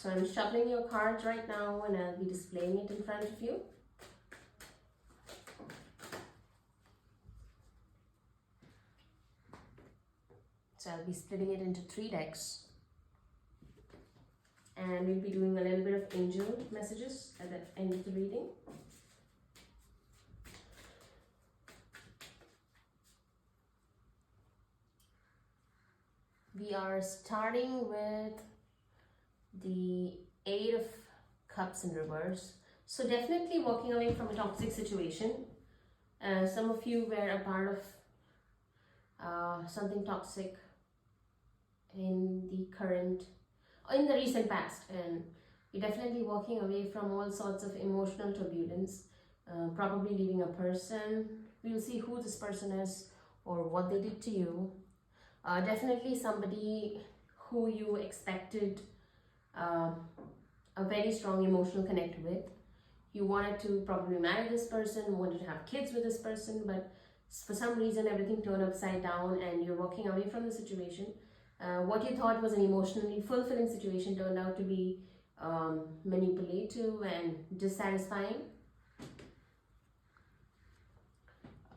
So I'm shuffling your cards right now and I'll be displaying it in front of you. So I'll be splitting it into 3 decks. And we'll be doing a little bit of angel messages at the end of the reading. We are starting with the 8 of Cups in reverse. So definitely walking away from a toxic situation. Some of you were a part of something toxic in the recent past, and you're definitely walking away from all sorts of emotional turbulence, probably leaving a person. We'll see who this person is or what they did to you. Definitely somebody who you expected a very strong emotional connect with. You wanted to probably marry this person, wanted to have kids with this person, but for some reason everything turned upside down and you're walking away from the situation. What you thought was an emotionally fulfilling situation turned out to be manipulative and dissatisfying.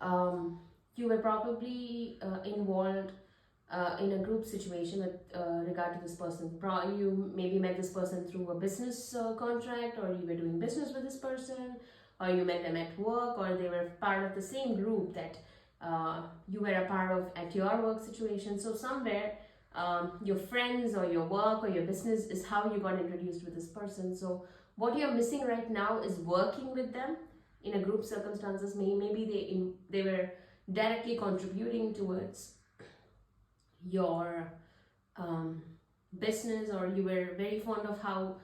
You were probably involved in a group situation with regard to this person. You maybe met this person through a business contract, or you were doing business with this person, or you met them at work, or they were part of the same group that you were a part of at your work situation. So somewhere your friends or your work or your business is how you got introduced with this person. So what you're missing right now is working with them in a group circumstances. Maybe they were directly contributing towards your business, or you were very fond of how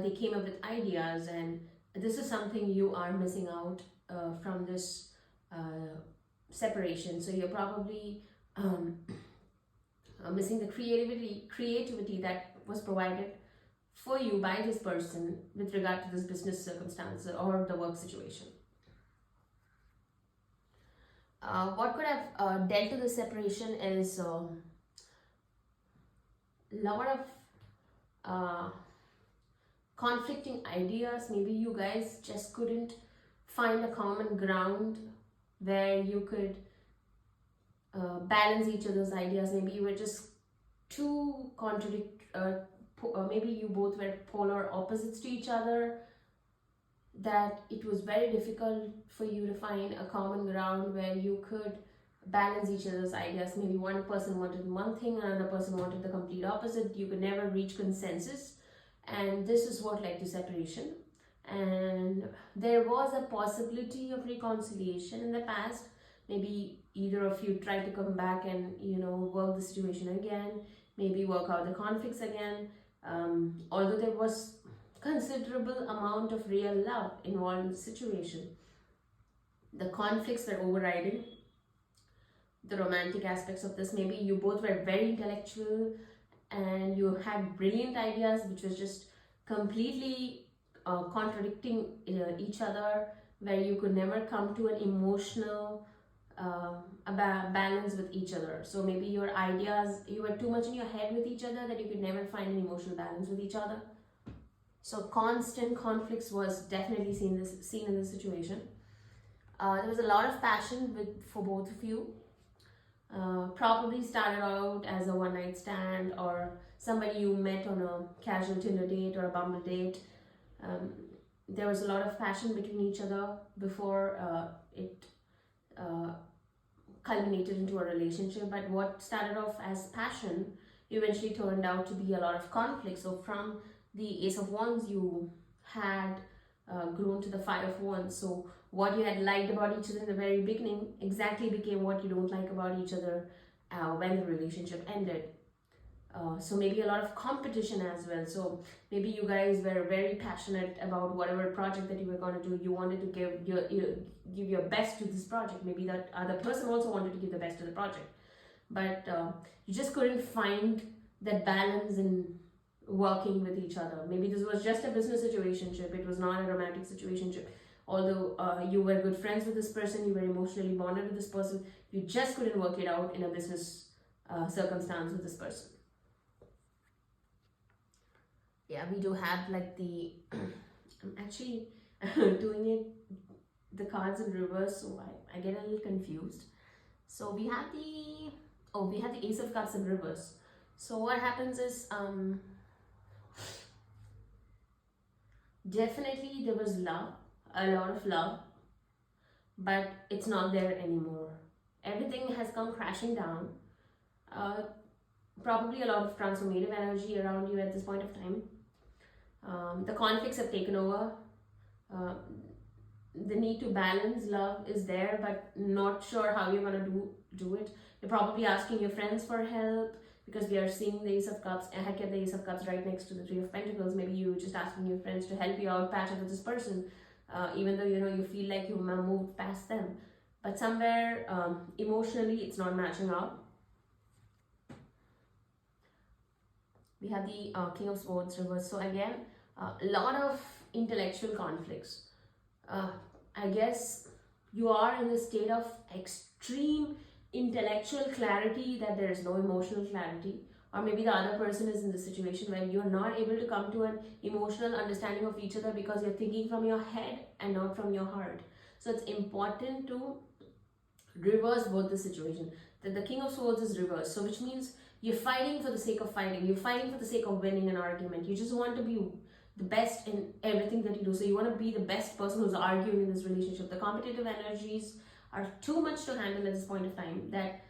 they came up with ideas, and this is something you are missing out from this separation. So you're probably missing the creativity that was provided for you by this person with regard to this business circumstance or the work situation. What could have dealt to the separation is a lot of conflicting ideas. Maybe you guys just couldn't find a common ground where you could balance each other's ideas. Maybe you were just too maybe you both were polar opposites to each other, that it was very difficult for you to find a common ground where you could balance each other's ideas. Maybe one person wanted one thing, another person wanted the complete opposite. You could never reach consensus, and this is what led to separation. And there was a possibility of reconciliation in the past. Maybe either of you tried to come back and work the situation again, maybe work out the conflicts again. Although there was considerable amount of real love involved in the situation, the conflicts were overriding the romantic aspects of this. Maybe you both were very intellectual and you had brilliant ideas which was just completely contradicting each other, where you could never come to an emotional balance with each other. So maybe your ideas, you were too much in your head with each other that you could never find an emotional balance with each other. So constant conflicts was definitely seen in this situation. There was a lot of passion for both of you. Probably started out as a one-night stand, or somebody you met on a casual Tinder date or a Bumble date. There was a lot of passion between each other before it culminated into a relationship. But what started off as passion eventually turned out to be a lot of conflict. So from the Ace of Wands, you had grown to the Five of Wands. So what you had liked about each other in the very beginning exactly became what you don't like about each other when the relationship ended. So maybe a lot of competition as well. So maybe you guys were very passionate about whatever project that you were going to do. You wanted to give your best to this project. Maybe that other person also wanted to give the best to the project, but you just couldn't find that balance in working with each other. Maybe this was just a business situationship. It was not a romantic situationship. Although you were good friends with this person, you were emotionally bonded with this person, you just couldn't work it out in a business circumstance with this person. Yeah, we do have like the I'm actually doing it the cards in reverse, so I get a little confused. So we have the, oh, we have the Ace of Cups in reverse. So what happens is, definitely there was love, a lot of love, but it's not there anymore. Everything has come crashing down. Uh, Probably a lot of transformative energy around you at this point of time. The conflicts have taken over. Uh, the need to balance love is there, but not sure how you're gonna do it. You're probably asking your friends for help, because we are seeing the Ace of Cups. I had kept the Ace of Cups right next to the Three of Pentacles. Maybe you just asking your friends to help you out, patch up with this person, even though you feel like you moved past them, but somewhere emotionally it's not matching up. We have the King of Swords reverse. So again, a lot of intellectual conflicts. I guess you are in a state of extreme intellectual clarity that there is no emotional clarity, or maybe the other person is in the situation where you're not able to come to an emotional understanding of each other because you're thinking from your head and not from your heart. So it's important to reverse both the situation. That the King of Swords is reversed, so which means you're fighting for the sake of fighting, you're fighting for the sake of winning an argument. You just want to be the best in everything that you do. So you want to be the best person who's arguing in this relationship. The competitive energies are too much to handle at this point of time, that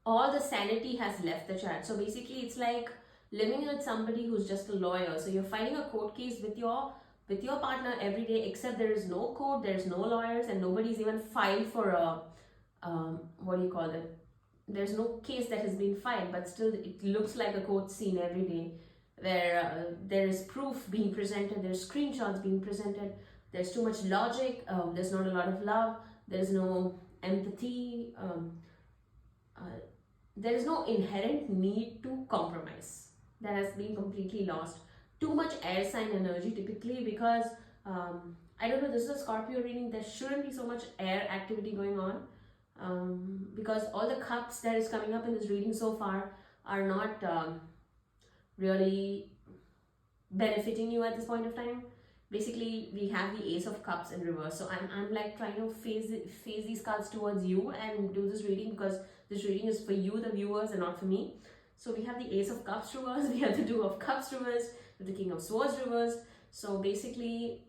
all the sanity has left the chat. So basically it's like living with somebody who's just a lawyer. So you're fighting a court case with your partner every day, except there is no court, there's no lawyers, and nobody's even filed for a what do you call it, there's no case that has been filed, but still it looks like a court scene every day, where there is proof being presented, there's screenshots being presented, there's too much logic, there's not a lot of love, there's no empathy, there is no inherent need to compromise. That has been completely lost. Too much air sign energy typically, because I don't know, this is a Scorpio reading, there shouldn't be so much air activity going on, because all the cups that is coming up in this reading so far are not really benefiting you at this point of time. Basically we have the Ace of Cups in reverse, so I'm like trying to phase these cards towards you and do this reading, because this reading is for you, the viewers, and not for me. So we have the Ace of Cups reverse, we have the Two of Cups reverse, the King of Swords reverse. So basically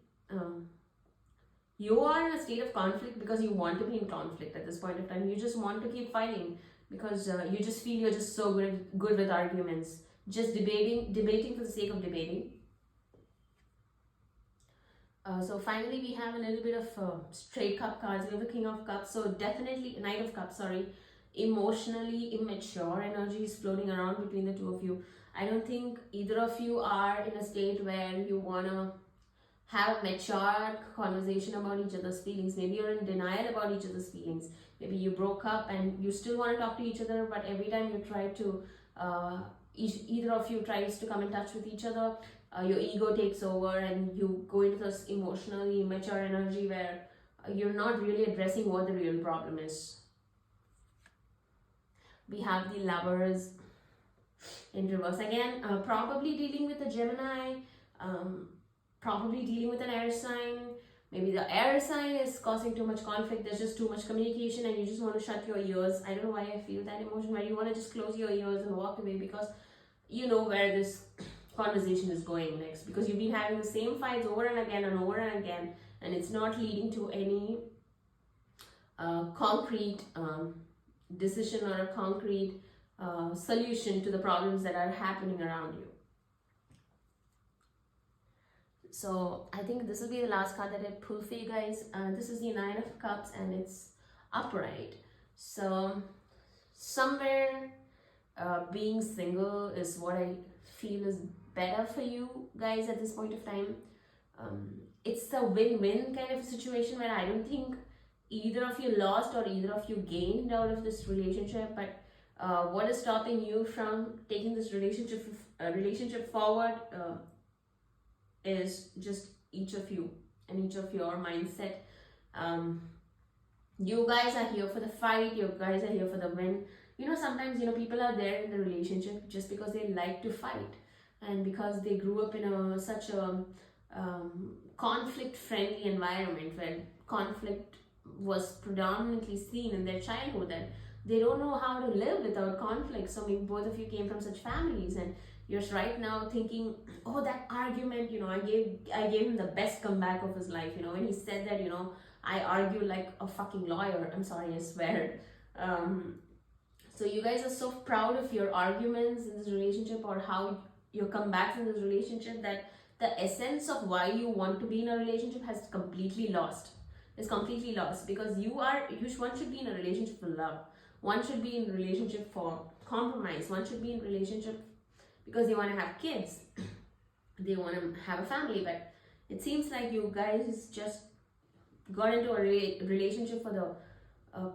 you are in a state of conflict because you want to be in conflict at this point of time. You just want to keep fighting because you just feel you're just so good with arguments, just debating for the sake of debating. So finally we have a little bit of straight cup cards. We have the King of Cups, so definitely Knight of Cups, sorry. Emotionally immature energy is floating around between the two of you. I don't think either of you are in a state where you want to have a mature conversation about each other's feelings. Maybe you're in denial about each other's feelings. Maybe you broke up and you still want to talk to each other, but every time you try to, either of you tries to come in touch with each other, your ego takes over and you go into this emotionally immature energy where you're not really addressing what the real problem is. We have the Lovers in reverse again, probably dealing with a Gemini, probably dealing with an air sign. Maybe the air sign is causing too much conflict, there's just too much communication and you just want to shut your ears. I don't know why I feel that emotion where you want to just close your ears and walk away, because you know where this conversation is going next, because you've been having the same fights over and again and it's not leading to any concrete decision or a concrete solution to the problems that are happening around you. So I think this will be the last card that I pull for you guys. This is the Nine of Cups and it's upright. So somewhere being single is what I feel is better for you guys at this point of time. It's a win-win kind of situation where I don't think either of you lost or either of you gained out of this relationship, but what is stopping you from taking this relationship forward is just each of you and each of your mindset. You guys are here for the fight, you guys are here for the win. Sometimes, people are there in the relationship just because they like to fight, and because they grew up in such a conflict friendly environment where conflict was predominantly seen in their childhood, and they don't know how to live without conflict. So maybe both of you came from such families, and you're right now thinking, oh, that argument, I gave him the best comeback of his life, when he said that, I argue like a fucking lawyer. I'm sorry, I swear. um, so you guys are so proud of your arguments in this relationship, or how your comebacks in this relationship, that the essence of why you want to be in a relationship has completely lost. Is completely lost, because one should be in a relationship for love. One should be in a relationship for compromise. One should be in a relationship because they want to have kids. They want to have a family. But it seems like you guys just got into a relationship for the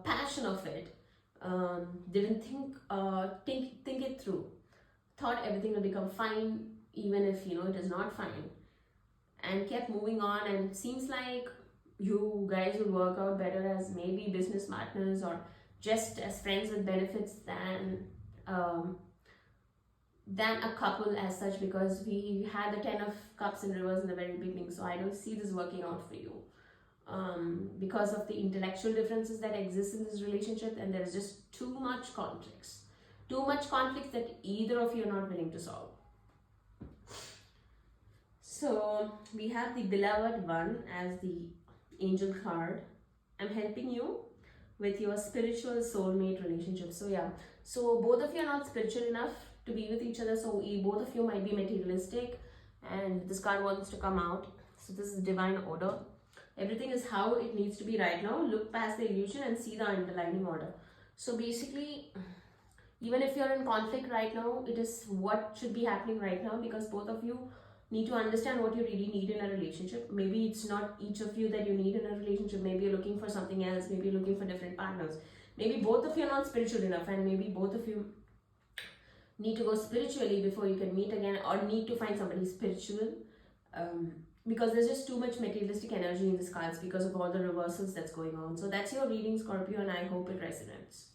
passion of it. Didn't think it through. Thought everything will become fine, even if it is not fine, and kept moving on. And it seems like you guys will work out better as maybe business partners, or just as friends with benefits, than a couple as such, because we had the 10 of cups in reverse in the very beginning. So I don't see this working out for you, because of the intellectual differences that exist in this relationship, and there is just too much conflicts that either of you are not willing to solve. So we have the beloved one as the angel card. I'm helping you with your spiritual soulmate relationship. So yeah, so both of you are not spiritual enough to be with each other. So both of you might be materialistic, and this card wants to come out. So this is divine order. Everything is how it needs to be right now. Look past the illusion and see the underlying order. So basically, even if you're in conflict right now, it is what should be happening right now, because both of you need to understand what you really need in a relationship. Maybe it's not each of you that you need in a relationship. Maybe you're looking for something else. Maybe you're looking for different partners. Maybe both of you are not spiritual enough, and maybe both of you need to go spiritually before you can meet again, or need to find somebody spiritual, because there's just too much materialistic energy in these cards because of all the reversals that's going on. So that's your reading, Scorpio, and I hope it resonates.